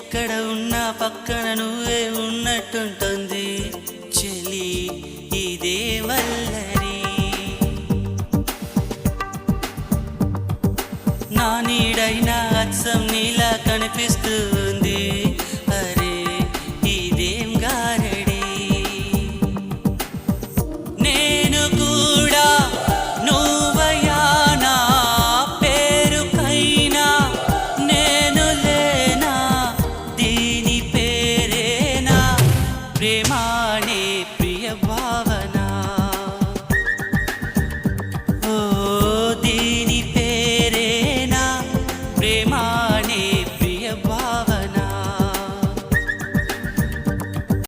ఎక్కడ ఉన్నా పక్కన నువ్వే ఉన్నట్టుంటుంది చెలి ఇదే వల్లరి నా నీడైనా అచ్చం నీలా కనిపిస్తుంది అరే ఇదేం గారడి నేను కూడా నువ్వయా నా పేరుకైనా నేను లేనా దీని పేరేనా ప్రేమానే